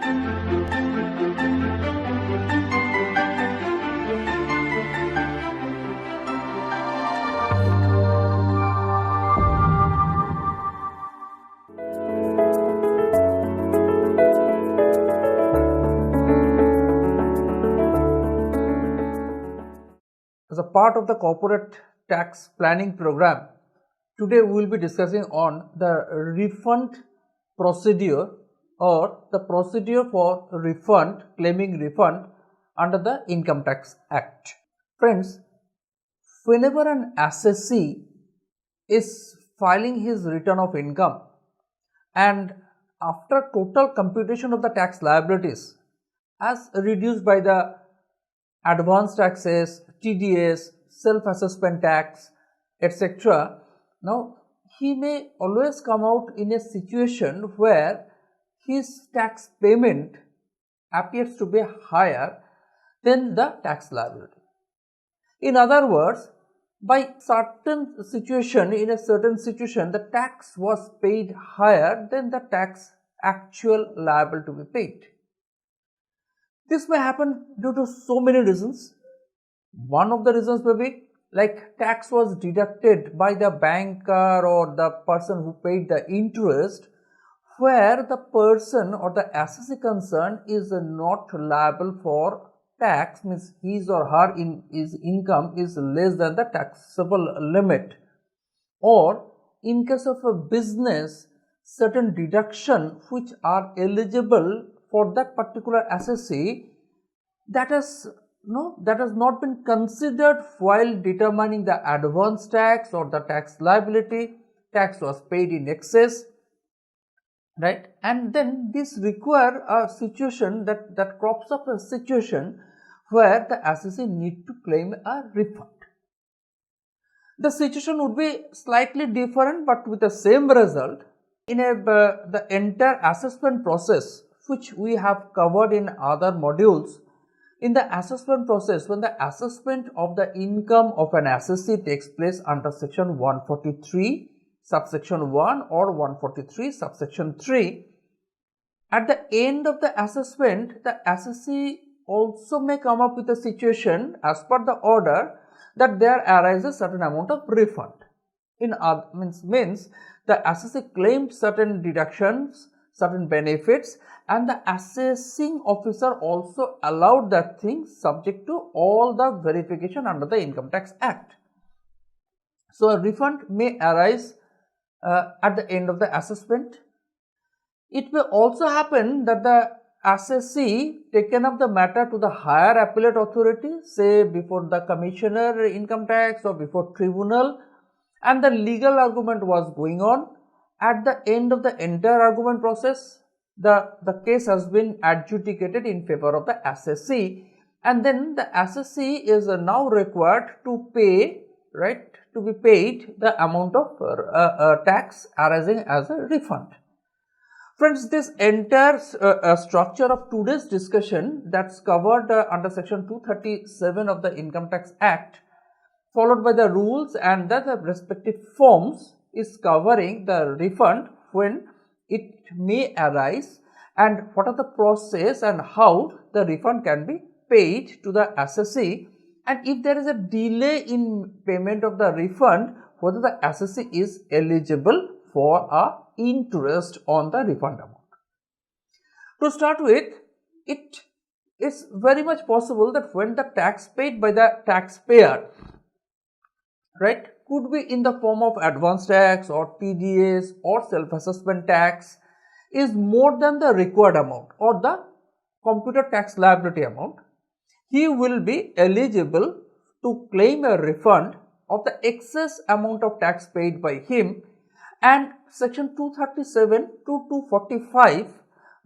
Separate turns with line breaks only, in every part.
As a part of the corporate tax planning program, today we will be discussing on the refund procedure or the procedure for claiming refund under the Income Tax Act. Friends, whenever an assessee is filing his return of income and after total computation of the tax liabilities as reduced by the advance taxes, TDS, self-assessment tax, etc. Now, he may always come out in a situation where his tax payment appears to be higher than the tax liability. In other words, by in a certain situation, the tax was paid higher than the tax actual liable to be paid. This may happen due to so many reasons. One of the reasons may be like tax was deducted by the banker or the person who paid the interest, where the person or the assessee concerned is not liable for tax, means his or her his income is less than the taxable limit, or in case of a business, certain deduction which are eligible for that particular assessee that has not been considered while determining the advance tax or the tax liability. Tax was paid in excess, right? And then this require a situation that crops up a situation where the assessee need to claim a refund. The situation would be slightly different but with the same result. In the entire assessment process, which we have covered in other modules, in the assessment process, when the assessment of the income of an assessee takes place under section 143 subsection 1 or 143 subsection 3, at the end of the assessment, the assessee also may come up with a situation as per the order that there arises certain amount of refund. Means the assessee claimed certain deductions, certain benefits, and the assessing officer also allowed that thing subject to all the verification under the Income Tax Act. So a refund may arise at the end of the assessment. It may also happen that the assessee taken up the matter to the higher appellate authority, say before the commissioner income tax or before tribunal, and the legal argument was going on. At the end of the entire argument process, the case has been adjudicated in favor of the assessee, and then the assessee is now required to pay, right, to be paid the amount of tax arising as a refund. Friends, this entire structure of today's discussion that's covered under section 237 of the Income Tax Act, followed by the rules and the respective forms, is covering the refund when it may arise and what are the process and how the refund can be paid to the assessee, and if there is a delay in payment of the refund, whether the assessee is eligible for a interest on the refund amount. To start with, it is very much possible that when the tax paid by the taxpayer, right, could be in the form of advance tax or TDS or self-assessment tax, is more than the required amount or the computed tax liability amount, he will be eligible to claim a refund of the excess amount of tax paid by him, and section 237 to 245,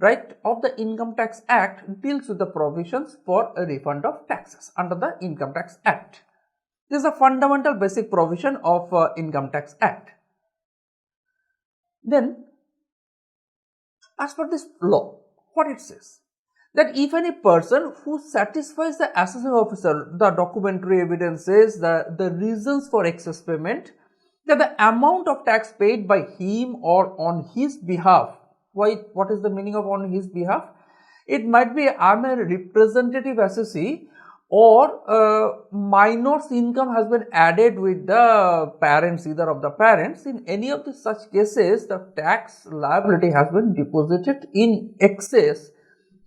right, of the Income Tax Act deals with the provisions for a refund of taxes under the Income Tax Act. This is a fundamental basic provision of Income Tax Act. Then, as per this law, what it says? That if any person who satisfies the assessing officer, the documentary evidences, the reasons for excess payment, that the amount of tax paid by him or on his behalf, what is the meaning of on his behalf? It might be I am a representative assessee, or minor's income has been added with the parents, either of the parents. In any of the such cases, the tax liability has been deposited in excess,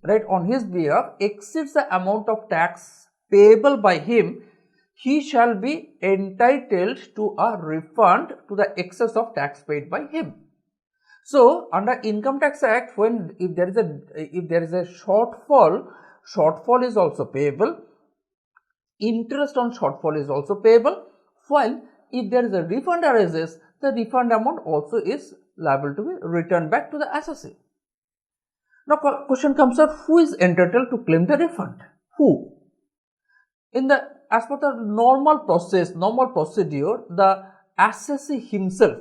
right, on his behalf, exceeds the amount of tax payable by him. He shall be entitled to a refund to the excess of tax paid by him. So, under Income Tax Act, when if there is a shortfall is also payable. Interest on shortfall is also payable, while if there is a refund arises, the refund amount also is liable to be returned back to the assessee. Now, question comes up, who is entitled to claim the refund? Who? As per the normal procedure, the assessee himself,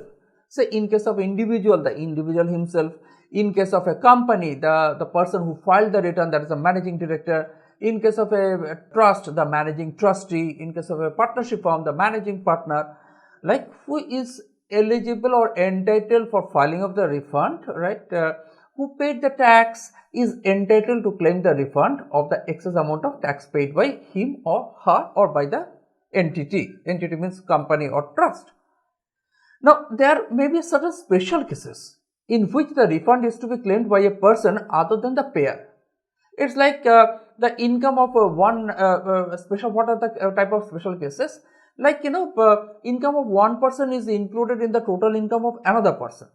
say in case of individual, the individual himself; in case of a company, the person who filed the return, that is the managing director; in case of a trust, the managing trustee; in case of a partnership firm, the managing partner. Like, who is eligible or entitled for filing of the refund, right? Who paid the tax is entitled to claim the refund of the excess amount of tax paid by him or her, or by the entity. Entity means company or trust. Now, there may be certain special cases in which the refund is to be claimed by a person other than the payer. It's like the income of special. What are the type of special cases? Like, income of one person is included in the total income of another person.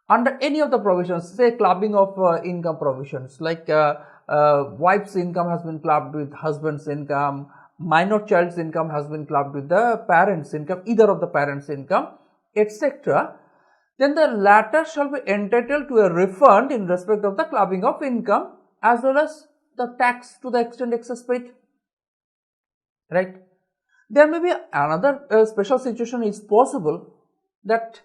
Under any of the provisions, say clubbing of income provisions, like wife's income has been clubbed with husband's income, minor child's income has been clubbed with the parent's income, either of the parent's income, etc., then the latter shall be entitled to a refund in respect of the clubbing of income, as well as the tax to the extent excess paid, right? There may be another special situation is possible, that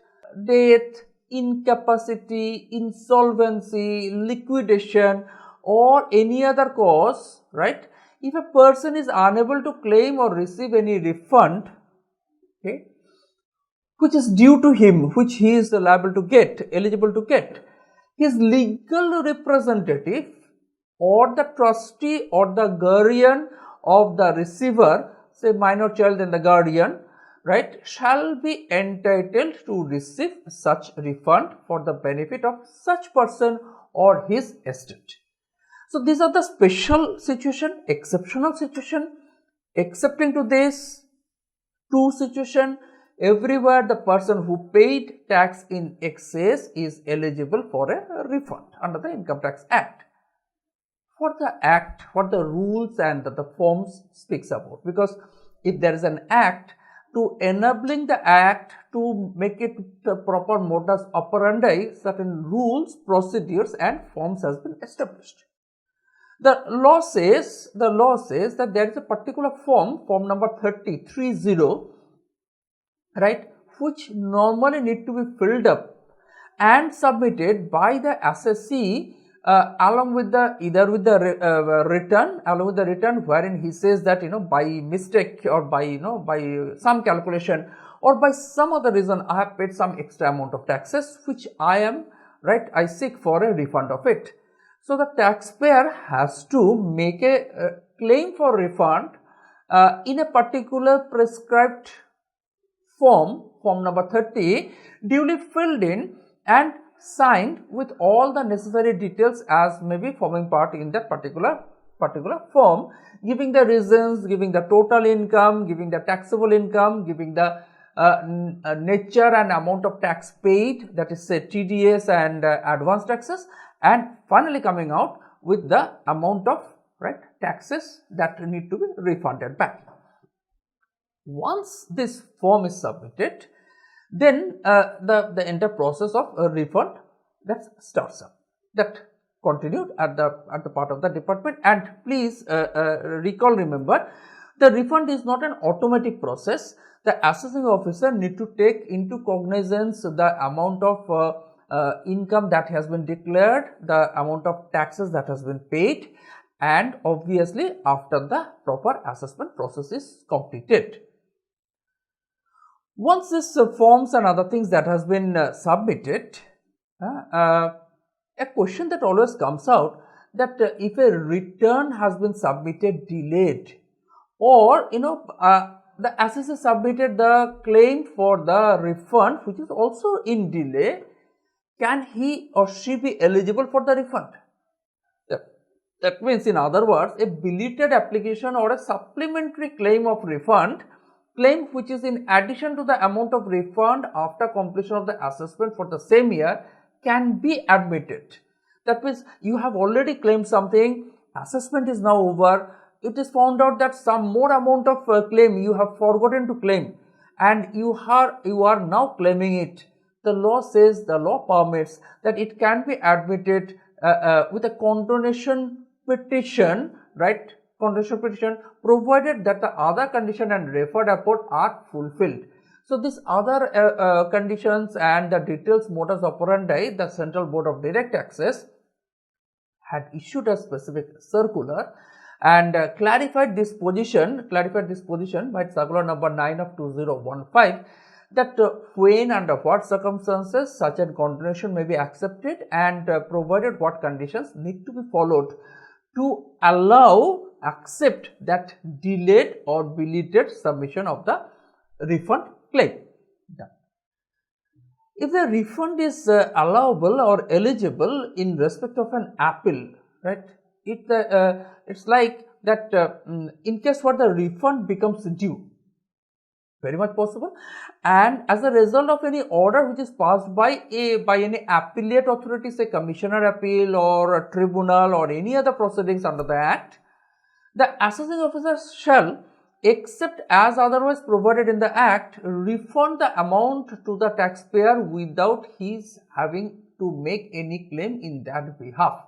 death, incapacity, insolvency, liquidation, or any other cause, right? If a person is unable to claim or receive any refund, okay, which is due to him, which he is liable to get, eligible to get, his legal representative or the trustee or the guardian of the receiver, say minor child and the guardian, right, shall be entitled to receive such refund for the benefit of such person or his estate. So, these are the special situation, exceptional situation. Excepting to this two situation, everywhere the person who paid tax in excess is eligible for a refund under the Income Tax Act. What the act, what the rules and the forms speaks about, because if there is an act to enabling the act to make it the proper modus operandi, certain rules, procedures and forms has been established. The law says that there is a particular form number 30, right, which normally need to be filled up and submitted by the assessee along with the return, wherein he says that by mistake or by by some calculation or by some other reason I have paid some extra amount of taxes which I seek for a refund of it. So, the taxpayer has to make a claim for refund in a particular prescribed form number 30, duly filled in and signed with all the necessary details as may be forming part in that particular form, giving the reasons, giving the total income, giving the taxable income, giving the nature and amount of tax paid, that is say TDS and advance taxes, and finally coming out with the amount of taxes that need to be refunded back. Once this form is submitted, then the entire process of a refund that starts up, that continued at the part of the department. And please remember, the refund is not an automatic process. The assessing officer need to take into cognizance the amount of income that has been declared, the amount of taxes that has been paid, and obviously after the proper assessment process is completed. Once this forms and other things that has been submitted, a question that always comes out, that if a return has been submitted delayed, or the assessor submitted the claim for the refund which is also in delay, can he or she be eligible for the refund? That means, in other words, a belated application or a supplementary claim of refund, claim which is in addition to the amount of refund after completion of the assessment for the same year, can be admitted. That means you have already claimed something, assessment is now over, it is found out that some more amount of claim you have forgotten to claim, and you are now claiming it. The law says, the law permits that it can be admitted with a condonation petition, right? Condonation petition, provided that the other condition and referred upon are fulfilled. So these other conditions and the details modus operandi, the Central Board of Direct Taxes had issued a specific circular and clarified this position by circular number 9 of 2015, that when under what circumstances such a condonation may be accepted and provided what conditions need to be followed to accept that delayed or belated submission of the refund claim. If the refund is allowable or eligible in respect of an appeal, right, it's like that in case where the refund becomes due, very much possible, and as a result of any order which is passed by any appellate authority, say commissioner appeal or a tribunal or any other proceedings under the act, the assessing officer shall, except as otherwise provided in the act, refund the amount to the taxpayer without his having to make any claim in that behalf.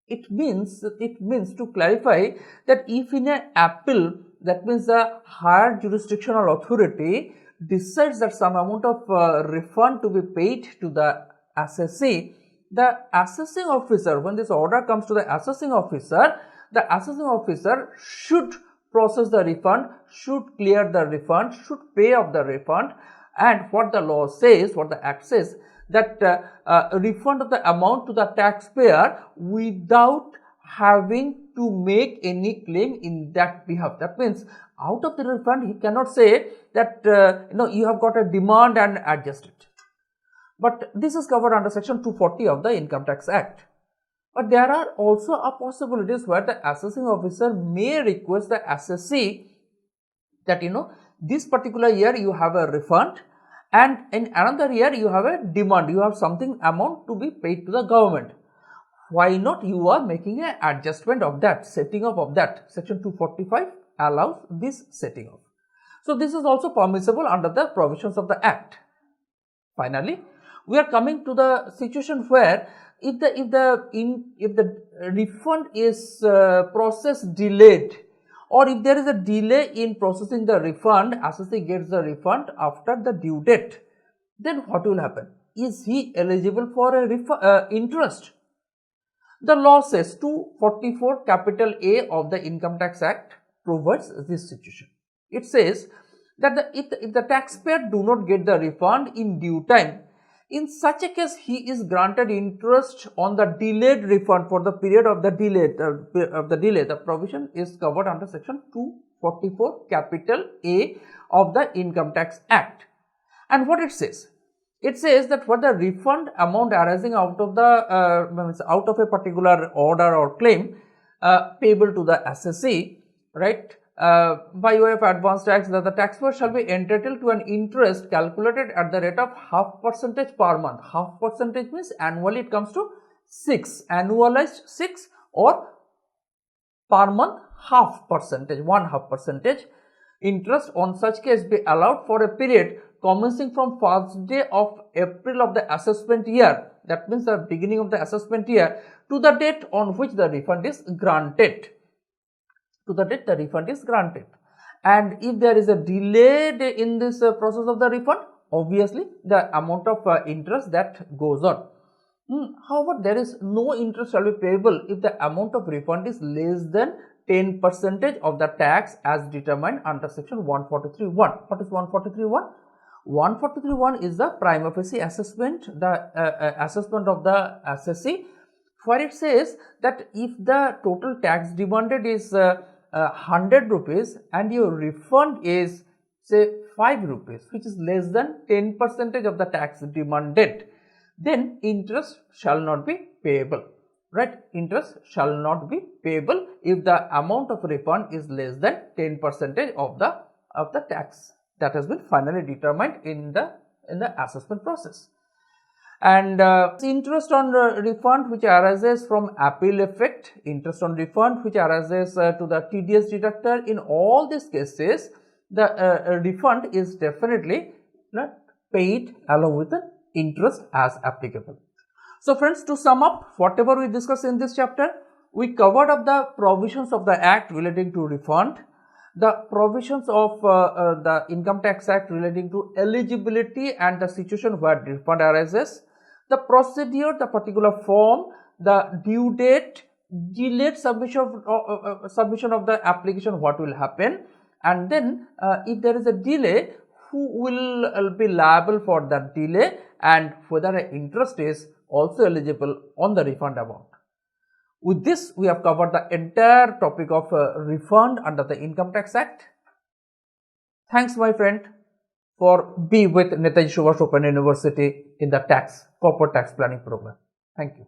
It means to clarify that if in an appeal, that means the higher jurisdictional authority decides that some amount of refund to be paid to the assessee, the assessing officer, when this order comes to the assessing officer should process the refund, should clear the refund, should pay off the refund, and what the law says, what the act says, that refund of the amount to the taxpayer without having to make any claim in that behalf. That means out of the refund he cannot say that you have got a demand and adjust it. But this is covered under section 240 of the Income Tax Act. But there are also possibilities where the assessing officer may request the assessee that this particular year you have a refund, and in another year you have a demand, you have something amount to be paid to the government. Why not you are making an adjustment of that, setting up of that. Section 245 allows this setting up. So this is also permissible under the provisions of the act. Finally, we are coming to the situation where if the refund is processed delayed, or if there is a delay in processing the refund, assessee gets the refund after the due date, then what will happen? Is he eligible for a interest? The law says 244 capital A of the Income Tax Act provides this situation. It says that if the taxpayer do not get the refund in due time, in such a case he is granted interest on the delayed refund for the period of the delay. The provision is covered under section 244 capital A of the Income Tax Act. And what it says? It says that for the refund amount arising out of a particular order or claim payable to the assessee, right, by way of advance tax, that the taxpayer shall be entitled to an interest calculated at the rate of 0.5% per month. 0.5% means annually it comes to 6, annualized 6, or per month 0.5%, 1/2% interest on such case be allowed for a period commencing from first day of April of the assessment year, that means the beginning of the assessment year, to the date on which the refund is granted. And if there is a delay in this process of the refund, obviously the amount of interest that goes on. However, there is no interest shall be payable if the amount of refund is less than 10% of the tax as determined under section 143(1). What is 143(1)? 143(1) is the prima facie assessment, the assessment of the assessee where it says that if the total tax demanded is 100 rupees and your refund is say 5 rupees, which is less than 10% of the tax demanded, then interest shall not be payable, right? Interest shall not be payable if the amount of refund is less than 10% of the tax that has been finally determined in the assessment process. And interest on refund which arises from appeal effect, interest on refund which arises to the TDS deductor, in all these cases the refund is definitely paid along with the interest as applicable. So friends, to sum up whatever we discussed in this chapter, we covered up the provisions of the act relating to refund, the provisions of the Income Tax Act relating to eligibility and the situation where refund arises, the procedure, the particular form, the due date, delayed submission of the application, what will happen, and then if there is a delay, who will be liable for that delay, and whether interest is also eligible on the refund amount. With this, we have covered the entire topic of refund under the Income Tax Act. Thanks, my friend, for being with Netaji Subhash Open University in the corporate tax planning program. Thank you.